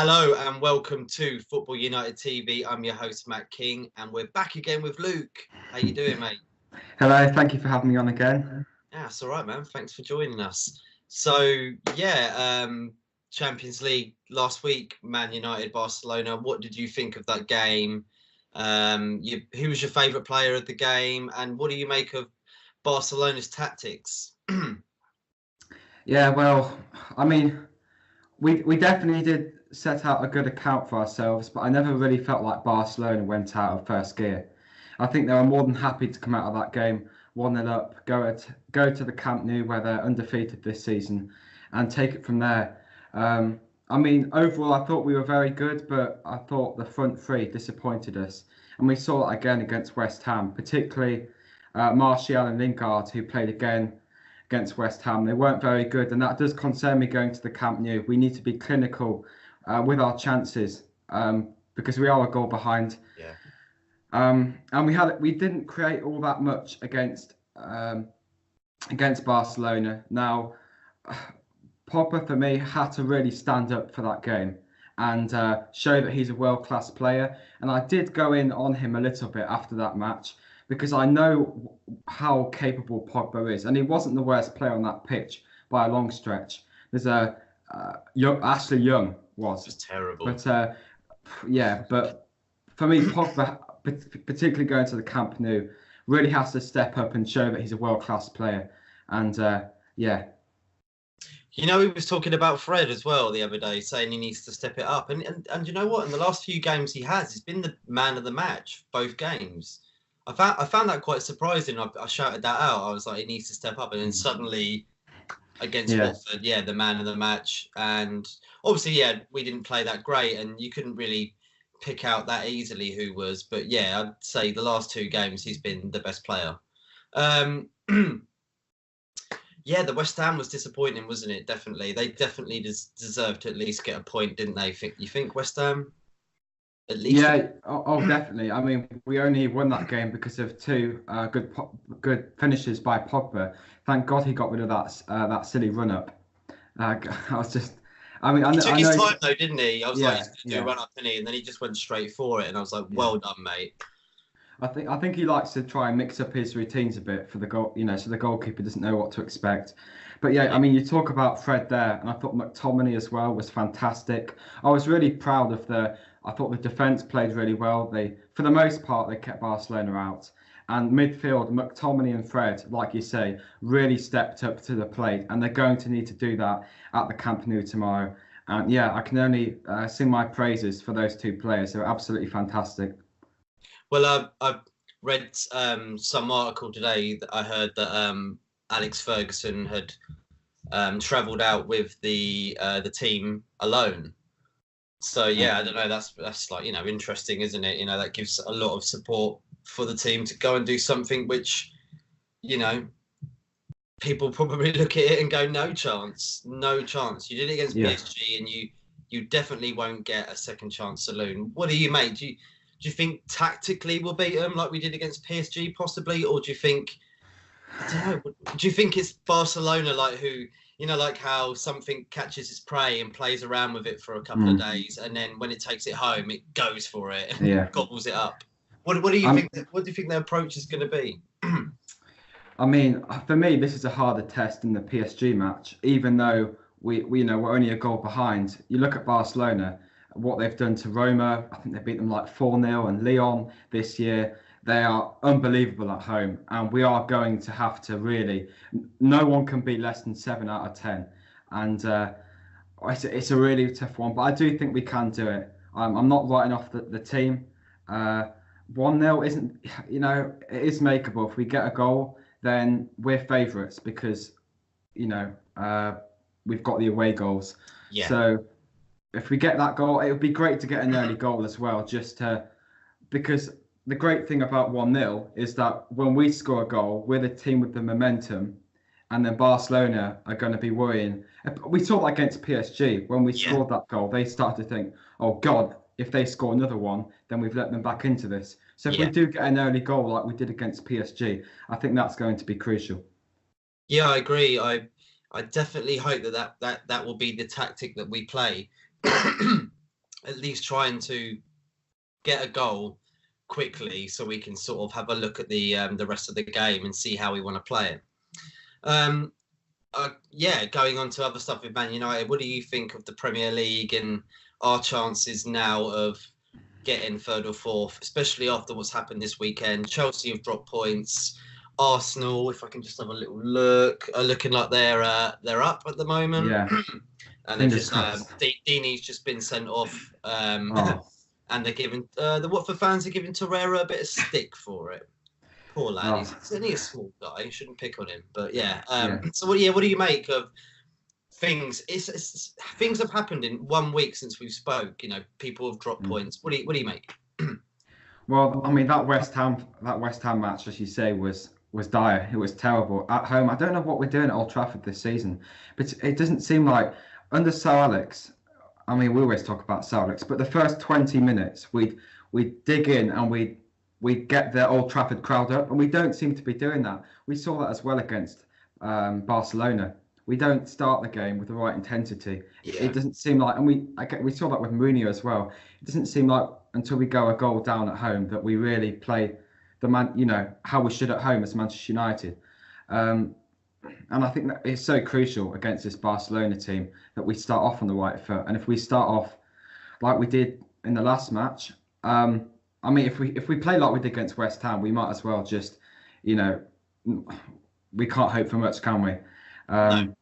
Hello and welcome to Football United TV. I'm your host Matt King, and we're back again with Luke. How you doing, mate? Hello, thank you for having me on again. Yeah, it's all right, man. Thanks for joining us. So, Champions League last week, Man United, Barcelona. What did you think of that game? Who was your favourite player of the game, and what do you make of Barcelona's tactics? Yeah, well, I mean, we definitely did set out a good account for ourselves, but I never really felt like Barcelona went out of first gear. I think they were more than happy to come out of that game 1-0 up, go to the Camp Nou where they're undefeated this season, and take it from there. I mean, overall, I thought we were very good, but I thought the front three disappointed us, and we saw that again against West Ham, particularly Martial and Lingard, who played again against West Ham. They weren't very good, and that does concern me going to the Camp Nou. We need to be clinical with our chances because we are a goal behind. Yeah. And we didn't create all that much against Barcelona. Now, Pogba for me had to really stand up for that game and show that he's a world-class player. And I did go in on him a little bit after that match, because I know how capable Pogba is, and he wasn't the worst player on that pitch by a long stretch. There's Ashley Young was Just terrible. But but for me, Pogba, particularly going to the Camp Nou, really has to step up and show that he's a world-class player. And You know, he was talking about Fred as well the other day, saying he needs to step it up. And you know what? In the last few games he's been the man of the match, both games. I found that quite surprising. I shouted that out. I was like, he needs to step up. And then suddenly against Watford, the man of the match. And obviously, we didn't play that great. And you couldn't really pick out that easily who was. But yeah, I'd say the last two games, he's been the best player. The West Ham was disappointing, wasn't it? Definitely. They definitely deserved to at least get a point, didn't they? You think West Ham? At least. Yeah, definitely. I mean, we only won that game because of two good finishes by Pogba. Thank God he got rid of that silly run up. I was just, I mean, He took his time though, didn't he? I was like, he's going to do a run up, didn't he? And then he just went straight for it, and I was like, well done, mate. I think he likes to try and mix up his routines a bit for the goal, so the goalkeeper doesn't know what to expect. But I mean, you talk about Fred there, and I thought McTominay as well was fantastic. I was really proud of I thought the defence played really well. For the most part, they kept Barcelona out. And midfield, McTominay and Fred, like you say, really stepped up to the plate, and they're going to need to do that at the Camp Nou tomorrow. And I can only sing my praises for those two players. They're absolutely fantastic. Well, I've read some article today that I heard that Alex Ferguson had travelled out with the team alone. So I don't know. That's like, interesting, isn't it? That gives a lot of support for the team to go and do something which, people probably look at it and go, no chance. You did it against PSG, and you definitely won't get a second chance saloon. What do you make? Do you think tactically we'll beat them like we did against PSG possibly, or do you think, I don't know, do you think it's Barcelona like how something catches its prey and plays around with it for a couple of days, and then when it takes it home, it goes for it and gobbles it up? What do you think? What do you think their approach is going to be? I mean, for me, this is a harder test than the PSG match, even though we're only a goal behind. You look at Barcelona, what they've done to Roma. I think they beat them like 4-0, and Lyon this year. They are unbelievable at home, and we are going to have to really. No one can be less than 7 out of 10, and it's a really tough one. But I do think we can do it. I'm not writing off the team. 1-0 isn't, it is makeable. If we get a goal, then we're favourites because, we've got the away goals. Yeah. So if we get that goal, it would be great to get an early goal as well, because the great thing about 1-0 is that when we score a goal, we're the team with the momentum, and then Barcelona are going to be worrying. We saw that against PSG. When we scored that goal, they started to think, oh God, if they score another one, then we've let them back into this. So if we do get an early goal like we did against PSG, I think that's going to be crucial. Yeah, I agree. I definitely hope that will be the tactic that we play. at least trying to get a goal quickly so we can sort of have a look at the rest of the game and see how we want to play it. Yeah, going on to other stuff with Man United, what do you think of the Premier League and our chances now of getting third or fourth, especially after what's happened this weekend? Chelsea have dropped points. Arsenal, if I can just have a little look, are looking like they're up at the moment. Yeah, And they've fingers just crossed. Dini's just been sent off. Oh, And they're giving the Watford fans are giving Torreira a bit of stick for it. Poor lad, oh, he's only a small guy. You shouldn't pick on him. But yeah, yeah. so what do you make of things? Things have happened in 1 week since we spoke. You know, people have dropped points. What do you make? Well, I mean that West Ham match, as you say, was dire. It was terrible at home. I don't know what we're doing at Old Trafford this season, but it doesn't seem like under Sir Alex. I mean, we always talk about Sir Alex, but the first 20 minutes we'd dig in and we'd get the Old Trafford crowd up, and we don't seem to be doing that. We saw that as well against Barcelona. We don't start the game with the right intensity. Yeah. It doesn't seem like, and we saw that with Mourinho as well. It doesn't seem like until we go a goal down at home that we really play how we should at home as Manchester United. And I think that it's so crucial against this Barcelona team that we start off on the right foot. And if we start off like we did in the last match, I mean, if we play like we did against West Ham, we might as well just, we can't hope for much, can we? No.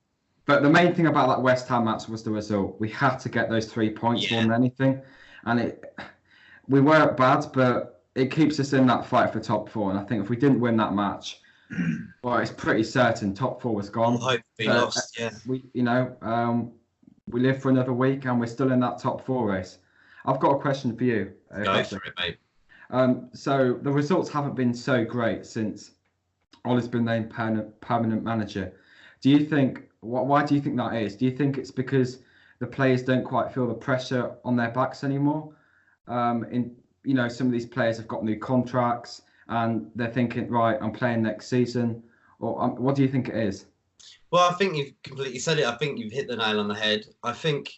But the main thing about that West Ham match was the result. We had to get those 3 points more than anything, and we weren't bad, but it keeps us in that fight for top four. And I think if we didn't win that match, well, it's pretty certain top four was gone. Hope we lost. Yeah. We live for another week, and we're still in that top four race. I've got a question for you. Go for it, mate. So the results haven't been so great since Ollie's been named permanent manager. Do you think? Why do you think that is? Do you think it's because the players don't quite feel the pressure on their backs anymore? Some of these players have got new contracts and they're thinking, right, I'm playing next season. Or what do you think it is? Well, I think you've completely said it. I think you've hit the nail on the head. I think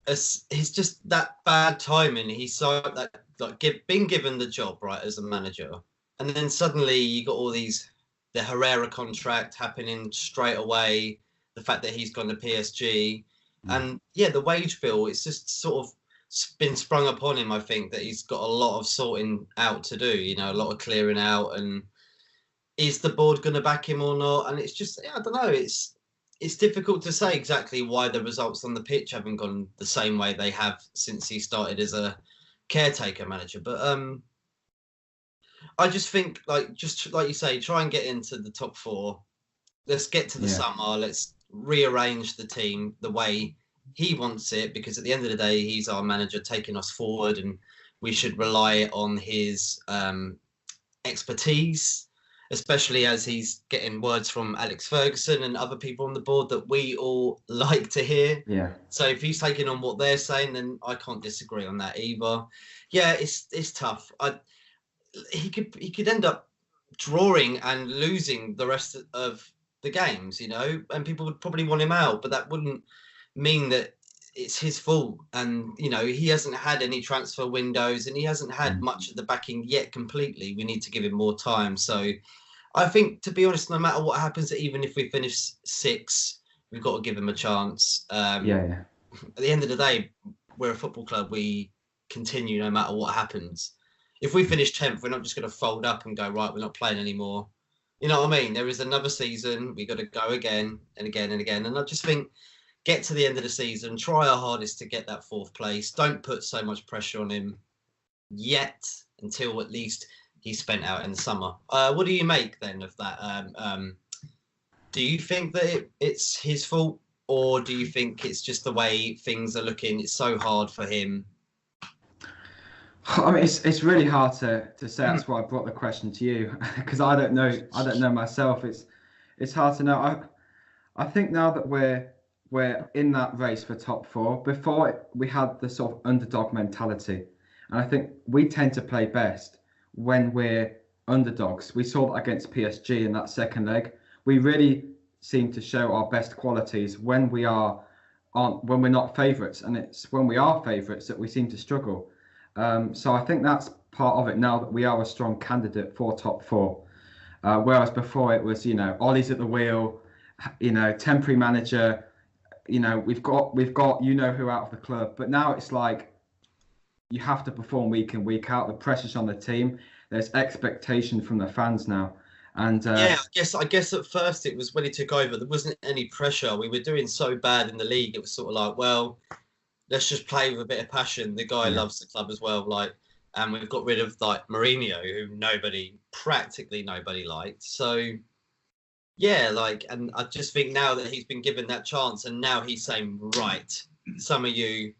it's just that bad timing. He saw that being given the job right as a manager, and then suddenly you got all the Herrera contract happening straight away. The fact that he's gone to PSG, and the wage bill. It's just sort of been sprung upon him. I think that he's got a lot of sorting out to do. A lot of clearing out, and is the board going to back him or not? And it's just, I don't know. It's difficult to say exactly why the results on the pitch haven't gone the same way they have since he started as a caretaker manager. But I just think, just like you say, try and get into the top four. Let's get to the summer. Let's rearrange the team the way he wants it, because at the end of the day, he's our manager taking us forward, and we should rely on his expertise, especially as he's getting words from Alex Ferguson and other people on the board that we all like to hear. Yeah. So if he's taking on what they're saying, then I can't disagree on that either. Yeah, it's tough. He could end up drawing and losing the rest of the games, and people would probably want him out, but that wouldn't mean that it's his fault. And he hasn't had any transfer windows, and he hasn't had much of the backing yet completely. We need to give him more time. So I think, to be honest, no matter what happens, even if we finish 6th, we've got to give him a chance. At the end of the day, we're a football club. We continue no matter what happens. If we finish 10th, we're not just going to fold up and go, right, we're not playing anymore. You know what I mean? There is another season. We got to go again and again and again. And I just think, get to the end of the season, try our hardest to get that 4th place. Don't put so much pressure on him yet, until at least he's spent out in the summer. What do you make then of that? Do you think that it's his fault, or do you think it's just the way things are looking? It's so hard for him. I mean, it's really hard to say. That's why I brought the question to you, because I don't know myself. It's hard to know. I think now that we're in that race for top 4. Before, we had the sort of underdog mentality, and I think we tend to play best when we're underdogs. We saw that against PSG in that second leg. We really seem to show our best qualities when we are aren't when we're not favourites, and it's when we are favourites that we seem to struggle. So I think that's part of it now that we are a strong candidate for top four. Whereas before it was, Ollie's at the wheel, temporary manager, we've got who out of the club, but now it's like you have to perform week in, week out. The pressure's on the team. There's expectation from the fans now. And yeah, I guess at first it was when he took over, there wasn't any pressure. We were doing so bad in the league. It was sort of like, well, let's just play with a bit of passion. The guy loves the club as well. And we've got rid of Mourinho, who practically nobody liked. So yeah, and I just think now that he's been given that chance, and now he's saying, right, some of you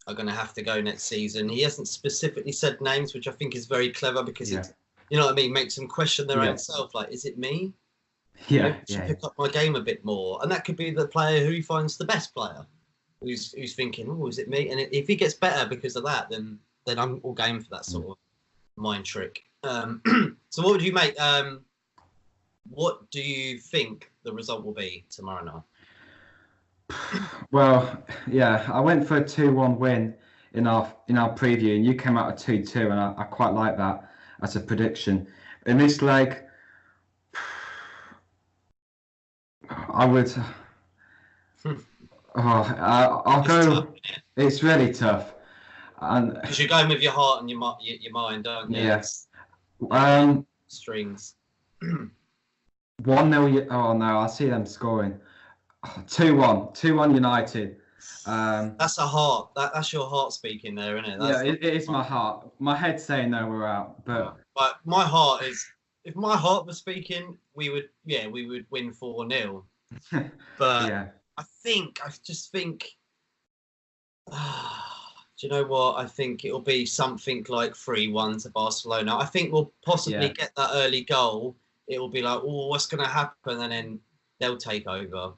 are going to have to go next season. He hasn't specifically said names, which I think is very clever because it's, you know what I mean, makes them question their own self. Like, is it me? Yeah, pick up my game a bit more, and that could be the player who he finds the best player, who's thinking, oh, is it me? And if he gets better because of that, then I'm all game for that sort of mind trick. So what would you make? What do you think the result will be tomorrow night? Well, yeah, I went for a 2-1 win in our preview, and you came out at 2-2, and I quite like that as a prediction. In this leg, I would. I'll go. Tough, it's really tough, and because you're going with your heart and your mind, aren't you? Yes. Strings. 1-0. Oh no, I see them scoring. 2-1 United. That's a heart. That's your heart speaking there, isn't it? Yeah, it is my heart. My head's saying no, we're out. But my heart is. If my heart was speaking, we would win 4-0. But yeah. I just think. Do you know what? I think it'll be something like 3-1 to Barcelona. I think we'll possibly get that early goal. It will be like, oh, what's going to happen? And then they'll take over.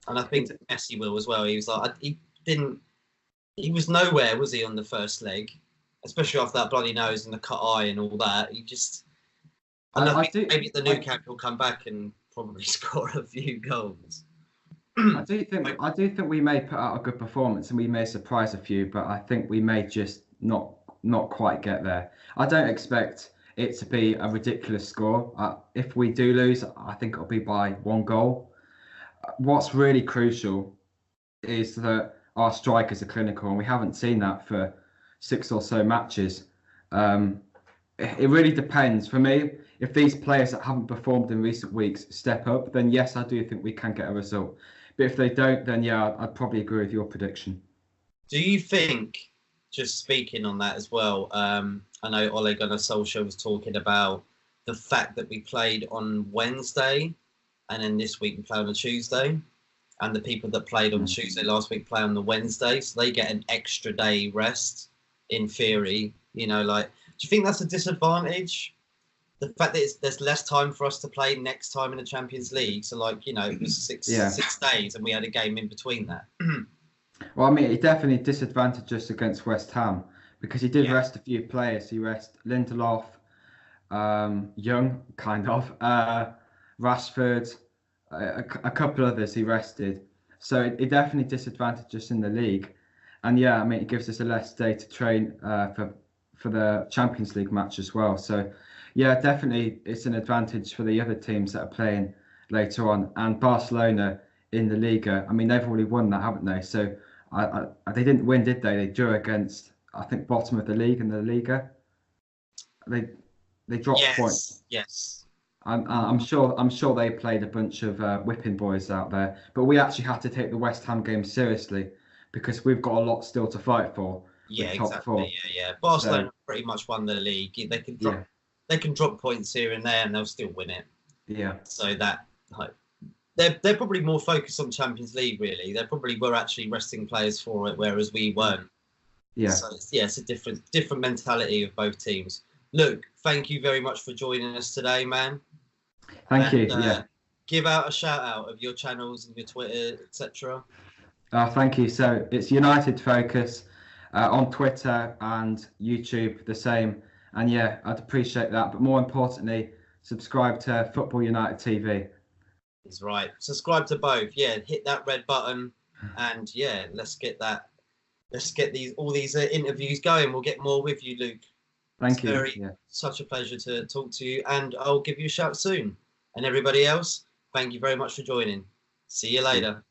And I think Messi will as well. He was like, he was nowhere, was he, on the first leg? Especially after that bloody nose and the cut eye and all that. He just... I think maybe the new camp will come back and probably score a few goals. I do think we may put out a good performance and we may surprise a few, but I think we may just not quite get there. I don't expect it to be a ridiculous score. If we do lose, I think it'll be by 1 goal. What's really crucial is that our strikers are clinical, and we haven't seen that for 6 or so matches. It really depends. For me, if these players that haven't performed in recent weeks step up, then yes, I do think we can get a result. But if they don't, then yeah, I'd probably agree with your prediction. Do you think, just speaking on that as well, I know Ole Gunnar Solskjaer was talking about the fact that we played on Wednesday and then this week we play on a Tuesday, and the people that played on Tuesday last week play on the Wednesday, so they get an extra day rest in theory. Do you think that's a disadvantage? The fact that there's less time for us to play next time in the Champions League. So, it was 6 days and we had a game in between that. Well, I mean, it definitely disadvantaged us against West Ham because he did rest a few players. He rested Lindelof, Young, kind of, Rashford, a couple others he rested. So it definitely disadvantaged us in the league. And yeah, I mean, it gives us a less day to train for the Champions League match as well. So yeah, definitely it's an advantage for the other teams that are playing later on. And Barcelona in the Liga, I mean, they've already won that, haven't they? So they didn't win, did they? They drew against, I think, bottom of the league in the Liga. They dropped points. Yes. I'm sure they played a bunch of whipping boys out there. But we actually have to take the West Ham game seriously because we've got a lot still to fight for. Yeah, exactly. Yeah. Barcelona pretty much won the league. They can drop points here and there, and they'll still win it. Yeah. So that they're probably more focused on Champions League. Really, they probably were actually resting players for it, whereas we weren't. Yeah. So it's a different mentality of both teams. Luke, thank you very much for joining us today, man. Thank you. Give out a shout out of your channels and your Twitter, etc. Thank you. So it's United Focus on Twitter and YouTube, the same. And yeah, I'd appreciate that. But more importantly, subscribe to Football United TV. He's right. Subscribe to both. Yeah, hit that red button. And yeah, let's get all these interviews going. We'll get more with you, Luke. Thank you. Such a pleasure to talk to you, and I'll give you a shout soon. And everybody else, thank you very much for joining. See you later.